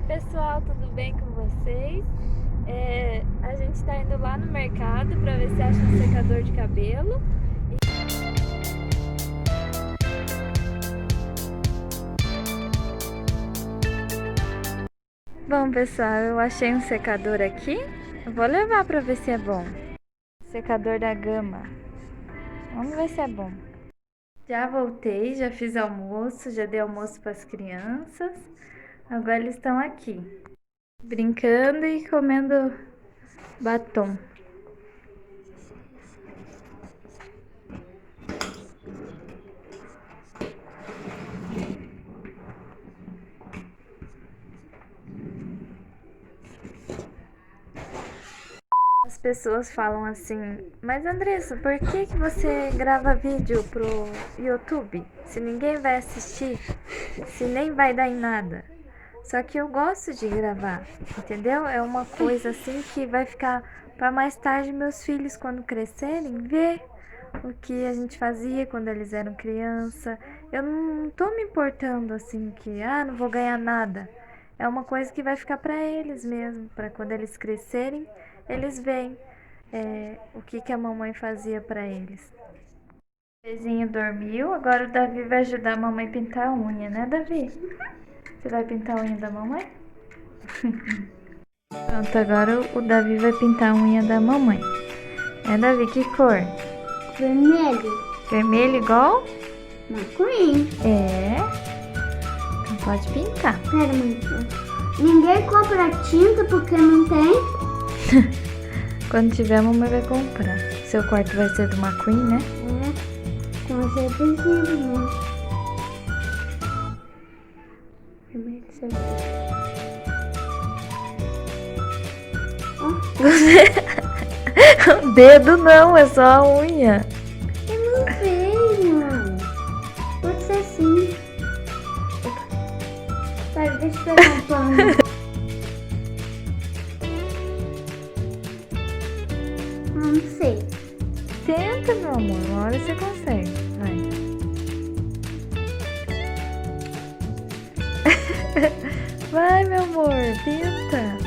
pessoal, tudo bem com vocês? A gente está indo lá no mercado para ver se acha um secador de cabelo. Bom, pessoal, eu achei um secador aqui. Eu vou levar para ver se é bom. Secador da Gama. Vamos ver se é bom. Já voltei, já fiz almoço, já dei almoço para as crianças. Agora eles estão aqui, brincando e comendo batom. As pessoas falam assim, mas Andressa, por que você grava vídeo pro YouTube? Se ninguém vai assistir, se nem vai dar em nada. Só que eu gosto de gravar, entendeu? É uma coisa assim que vai ficar para mais tarde meus filhos, quando crescerem, ver o que a gente fazia quando eles eram criança. Eu não tô me importando assim que, não vou ganhar nada. É uma coisa que vai ficar para eles mesmo, para quando eles crescerem, eles veem o que a mamãe fazia para eles. O bebezinho dormiu, agora o Davi vai ajudar a mamãe a pintar a unha, né, Davi? Você vai pintar a unha da mamãe? Pronto, agora o Davi vai pintar a unha da mamãe. Davi, que cor? Vermelho. Vermelho igual? McQueen. Então pode pintar. Pera, mãe. Ninguém compra tinta porque não tem. Quando tiver, a mamãe vai comprar. Seu quarto vai ser do McQueen, né? Então vai ser possível, né? Vermelho, O dedo não, é só a unha. Eu não vejo. Pode ser assim. Pera, deixa eu pegar um pano. Não sei. Tenta, meu amor, uma hora você consegue. Vai. Vai, meu amor, pinta.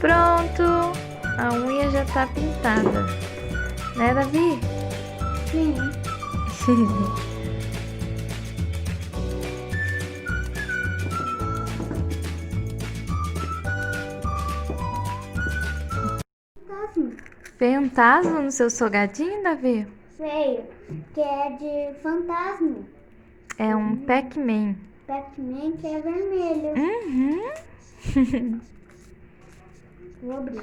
Pronto, a unha já tá pintada, né, Davi? Sim. Veio um taso no seu salgadinho, Davi? Feio. Que é de fantasma. É um Pac-Man. Pac-Man que é vermelho. Uhum. Vou abrir.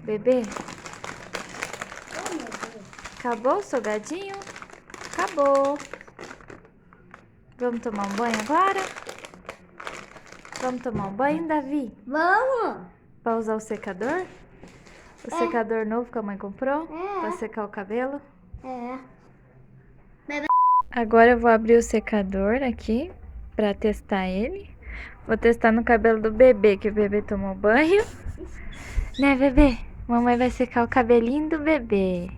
Bebê, Oh, meu Deus. acabou o salgadinho? Acabou. Vamos tomar um banho agora? Vamos tomar um banho, Davi? Vamos! Pra usar o secador? O secador novo que a mãe comprou? Pra secar o cabelo? É. Agora eu vou abrir o secador aqui pra testar ele. Vou testar no cabelo do bebê, que o bebê tomou banho. Né, bebê? Mamãe vai secar o cabelinho do bebê.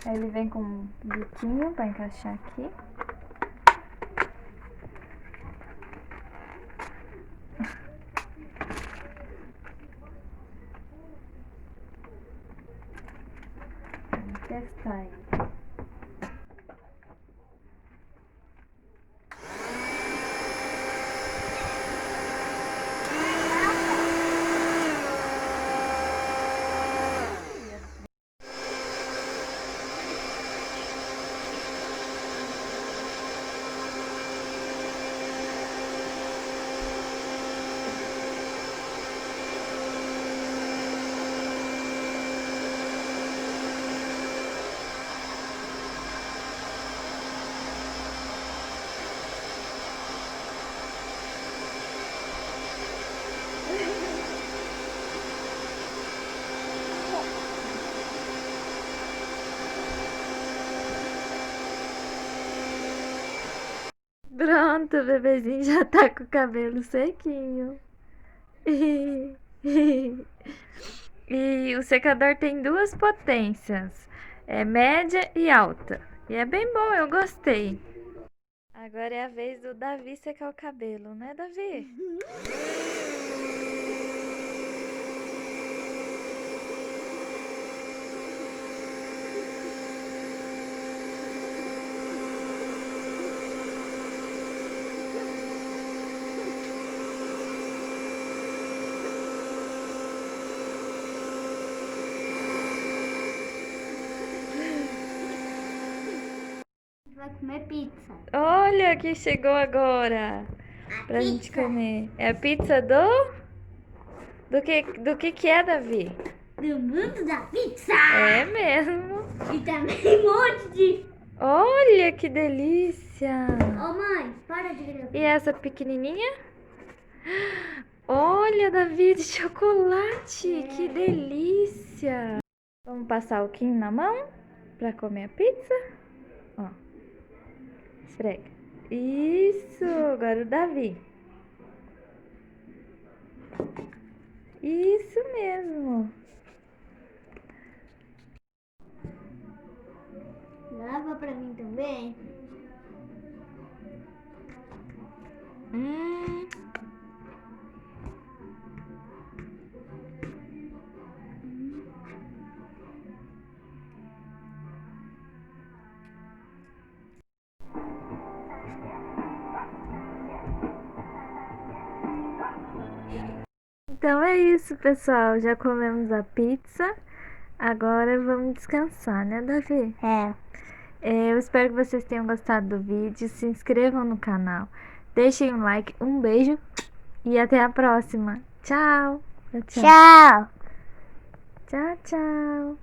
Aí ele vem com um biquinho pra encaixar aqui. Vamos testar ele. Pronto, o bebezinho já tá com o cabelo sequinho. E o secador tem duas potências, é média e alta. E é bem bom, eu gostei. Agora é a vez do Davi secar o cabelo, né, Davi? Vai comer pizza. Olha que chegou agora pra gente comer. É a pizza do que é, Davi? Do mundo da pizza. É mesmo. E também um monte de... Olha que delícia. Ô mãe, para de gravar. E essa pequenininha? Olha, Davi, de chocolate. Que delícia. Vamos passar o quinho na mão pra comer a pizza? Ó. Esfrega. Isso, agora o Davi. Isso mesmo. Lava pra mim também. Hum. Então é isso, pessoal. Já comemos a pizza. Agora vamos descansar, né, Davi? Eu espero que vocês tenham gostado do vídeo. Se inscrevam no canal. Deixem um like. Um beijo. E até a próxima. Tchau. Tchau, tchau. Tchau. Tchau, tchau.